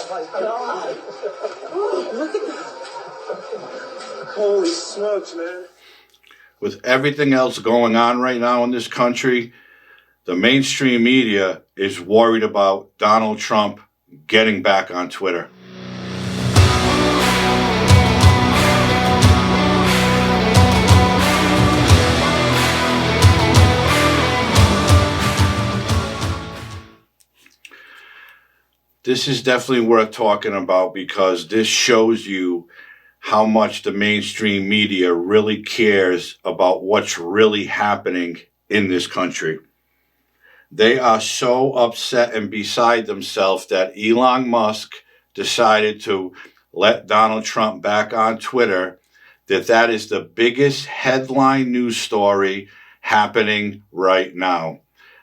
Oh my God. Look at that. Holy smokes, man. With everything else going on right now in this country, the mainstream media is worried about Donald Trump getting back on Twitter. This is definitely worth talking about because this shows you how much the mainstream media really cares about what's really happening in this country. They are so upset and beside themselves that Elon Musk decided to let Donald Trump back on Twitter, that is the biggest headline news story happening right now.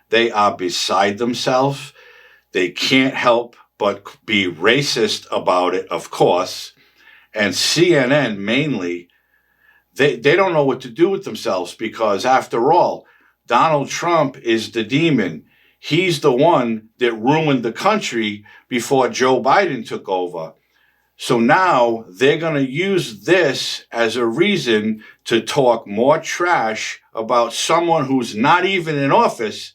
They are beside themselves. They can't help but be racist about it, of course. And CNN mainly, they don't know what to do with themselves because, after all, Donald Trump is the demon. He's the one that ruined the country before Joe Biden took over. So now they're going to use this as a reason to talk more trash about someone who's not even in office,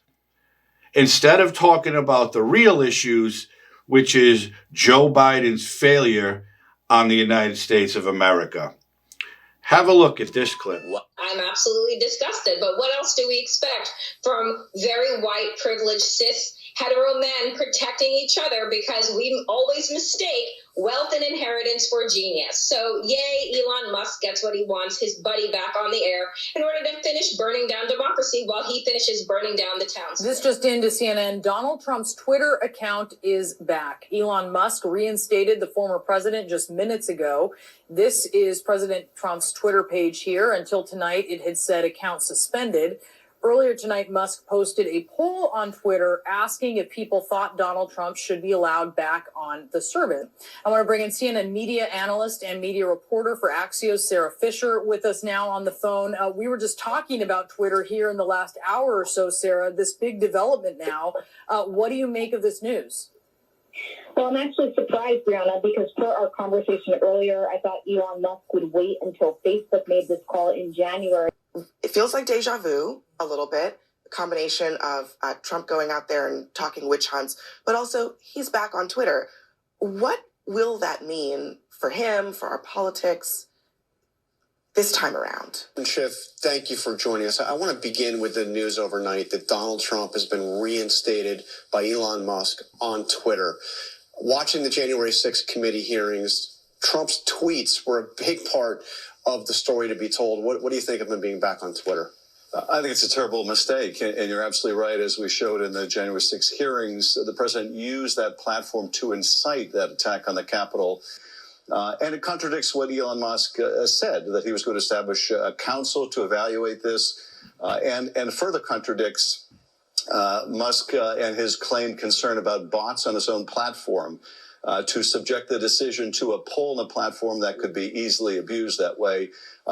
instead of talking about the real issues, which is Joe Biden's failure on the United States of America. Have a look at this clip. I'm absolutely disgusted, but what else do we expect from very white, privileged, cis, hetero men protecting each other because we always mistake wealth and inheritance for genius. So yay, Elon Musk gets what he wants, his buddy back on the air in order to finish burning down democracy while he finishes burning down the towns. This just into CNN. Donald Trump's Twitter account is back. Elon Musk reinstated the former president just minutes ago. This is President Trump's Twitter page here. Until tonight, it had said account suspended. Earlier tonight, Musk posted a poll on Twitter asking if people thought Donald Trump should be allowed back on the service. I want to bring in CNN media analyst and media reporter for Axios, Sarah Fisher, with us now on the phone. We were just talking about Twitter here in the last hour or so, Sarah, this big development now. What do you make of this news? Well, I'm actually surprised, Brianna, because per our conversation earlier, I thought Elon Musk would wait until Facebook made this call in January. It feels like deja vu a little bit, a combination of Trump going out there and talking witch hunts, but also he's back on Twitter. What will that mean for him, for our politics this time around? Schiff, thank you for joining us. I want to begin with the news overnight that Donald Trump has been reinstated by Elon Musk on Twitter. Watching the January 6th committee hearings, Trump's tweets were a big part of the story to be told. What do you think of him being back on Twitter? I think it's a terrible mistake, and you're absolutely right. As we showed in the January 6th hearings, the president used that platform to incite that attack on the Capitol. And it contradicts what Elon Musk said, that he was going to establish a council to evaluate this, and further contradicts Musk and his claimed concern about bots on his own platform, to subject the decision to a poll on the platform that could be easily abused that way.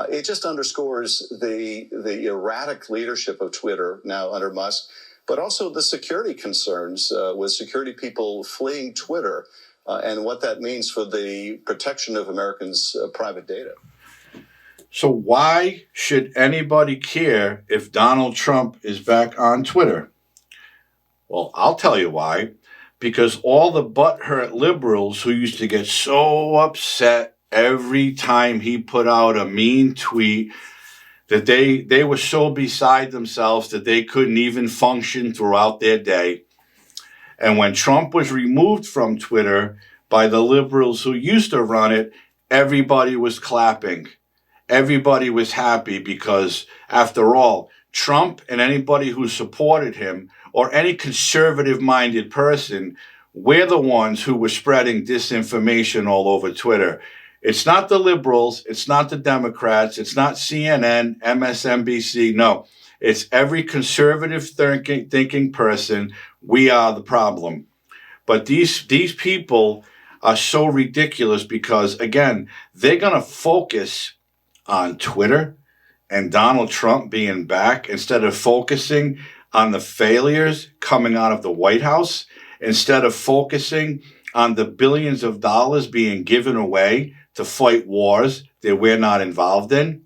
It just underscores the erratic leadership of Twitter now under Musk, but also the security concerns with security people fleeing Twitter and what that means for the protection of Americans' private data. So why should anybody care if Donald Trump is back on Twitter? Well, I'll tell you why. Because all the butthurt liberals who used to get so upset every time he put out a mean tweet that they were so beside themselves that they couldn't even function throughout their day. And when Trump was removed from Twitter by the liberals who used to run it, everybody was clapping. Everybody was happy because, after all, Trump and anybody who supported him, or any conservative-minded person, we're the ones who were spreading disinformation all over Twitter. It's not the liberals, it's not the Democrats, it's not CNN, MSNBC, no. It's every conservative thinking person. We are the problem. But these people are so ridiculous because, again, they're going to focus on Twitter and Donald Trump being back instead of focusing on the failures coming out of the White House, instead of focusing on the billions of dollars being given away to fight wars that we're not involved in.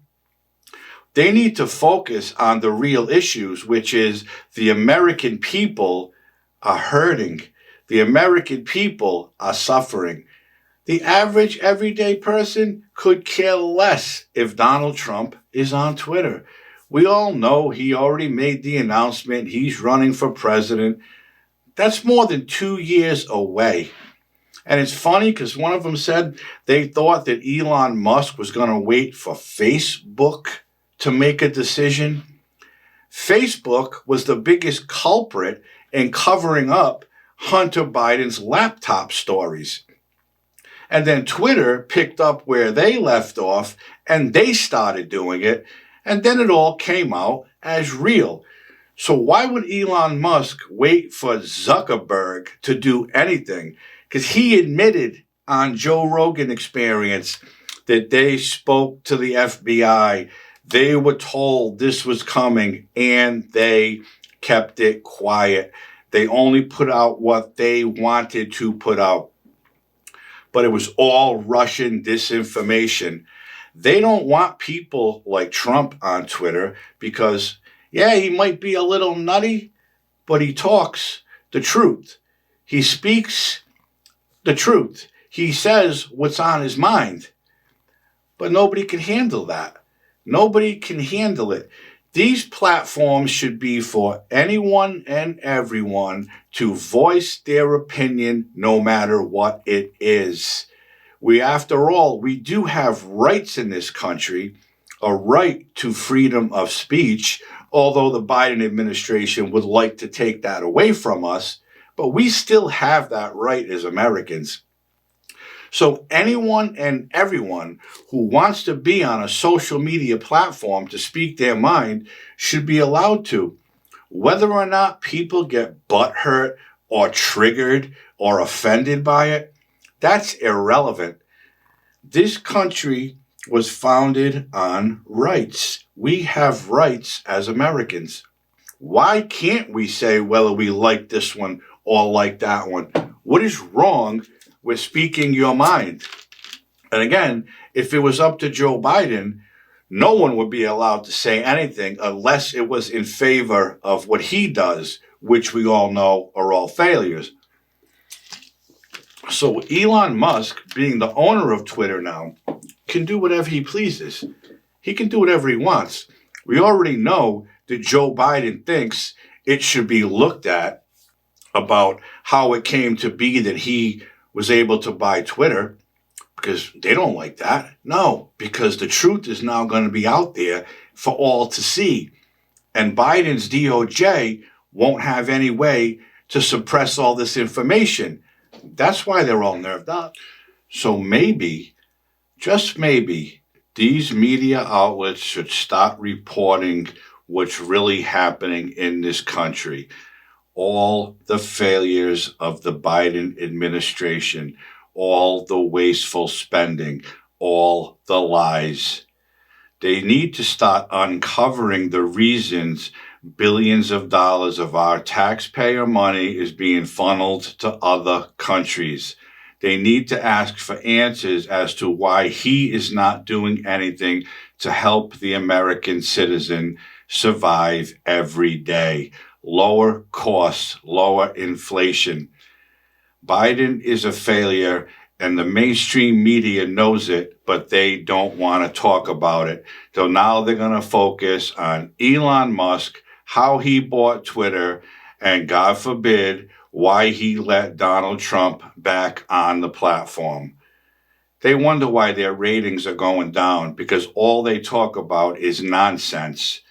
They need to focus on the real issues, which is the American people are hurting. The American people are suffering. The average everyday person could care less if Donald Trump is on Twitter. We all know he already made the announcement he's running for president. That's more than 2 years away. And it's funny because one of them said they thought that Elon Musk was going to wait for Facebook to make a decision. Facebook was the biggest culprit in covering up Hunter Biden's laptop stories. And then Twitter picked up where they left off and they started doing it. And then it all came out as real. So why would Elon Musk wait for Zuckerberg to do anything? Because he admitted on Joe Rogan Experience that they spoke to the FBI. They were told this was coming and they kept it quiet. They only put out what they wanted to put out. But it was all Russian disinformation. They don't want people like Trump on Twitter because, yeah, he might be a little nutty, but he talks the truth. He speaks the truth. He says what's on his mind. But nobody can handle that. Nobody can handle it. These platforms should be for anyone and everyone to voice their opinion no matter what it is. After all, we do have rights in this country, a right to freedom of speech, although the Biden administration would like to take that away from us, but we still have that right as Americans. So anyone and everyone who wants to be on a social media platform to speak their mind should be allowed to. Whether or not people get butthurt or triggered or offended by it, that's irrelevant. This country was founded on rights. We have rights as Americans. Why can't we say whether we like this one or like that one? What is wrong with speaking your mind? And again, if it was up to Joe Biden, no one would be allowed to say anything unless it was in favor of what he does, which we all know are all failures. So Elon Musk, being the owner of Twitter now, can do whatever he pleases. He can do whatever he wants. We already know that Joe Biden thinks it should be looked at about how it came to be that he was able to buy Twitter, because they don't like that. No, because the truth is now going to be out there for all to see. And Biden's DOJ won't have any way to suppress all this information. That's why they're all nerved up. So maybe, just maybe, these media outlets should start reporting what's really happening in this country. All the failures of the Biden administration, all the wasteful spending, all the lies. They need to start uncovering the reasons billions of dollars of our taxpayer money is being funneled to other countries. They need to ask for answers as to why he is not doing anything to help the American citizen survive every day. Lower costs, lower inflation. Biden is a failure, and the mainstream media knows it, but they don't want to talk about it. So now they're going to focus on Elon Musk, how he bought Twitter, and God forbid, why he let Donald Trump back on the platform. They wonder why their ratings are going down, because all they talk about is nonsense.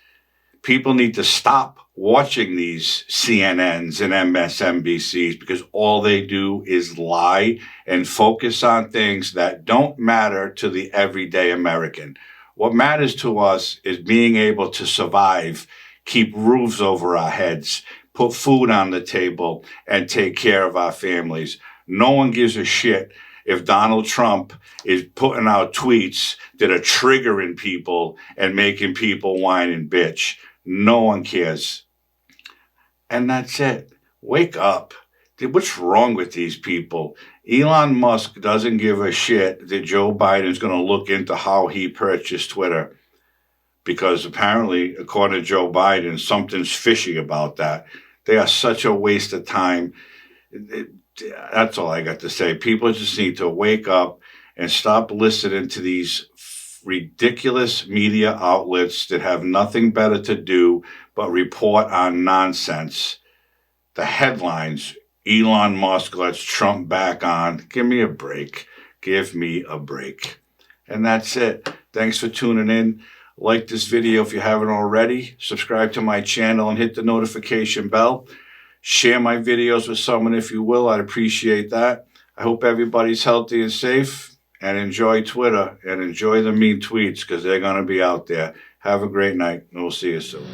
People need to stop watching these CNNs and MSNBCs because all they do is lie and focus on things that don't matter to the everyday American. What matters to us is being able to survive, keep roofs over our heads, put food on the table, and take care of our families. No one gives a shit if Donald Trump is putting out tweets that are triggering people and making people whine and bitch. No one cares. And that's it. Wake up. What's wrong with these people? Elon Musk doesn't give a shit that Joe Biden's going to look into how he purchased Twitter, because apparently, according to Joe Biden, something's fishy about that. They are such a waste of time. That's all I got to say. People just need to wake up and stop listening to these ridiculous media outlets that have nothing better to do but report on nonsense. The headlines: Elon Musk lets Trump back on. Give me a break. Give me a break. And that's it. Thanks for tuning in. Like this video if you haven't already. Subscribe to my channel and hit the notification bell. Share my videos with someone if you will. I'd appreciate that. I hope everybody's healthy and safe. And enjoy Twitter and enjoy the mean tweets, because they're going to be out there. Have a great night, and we'll see you soon.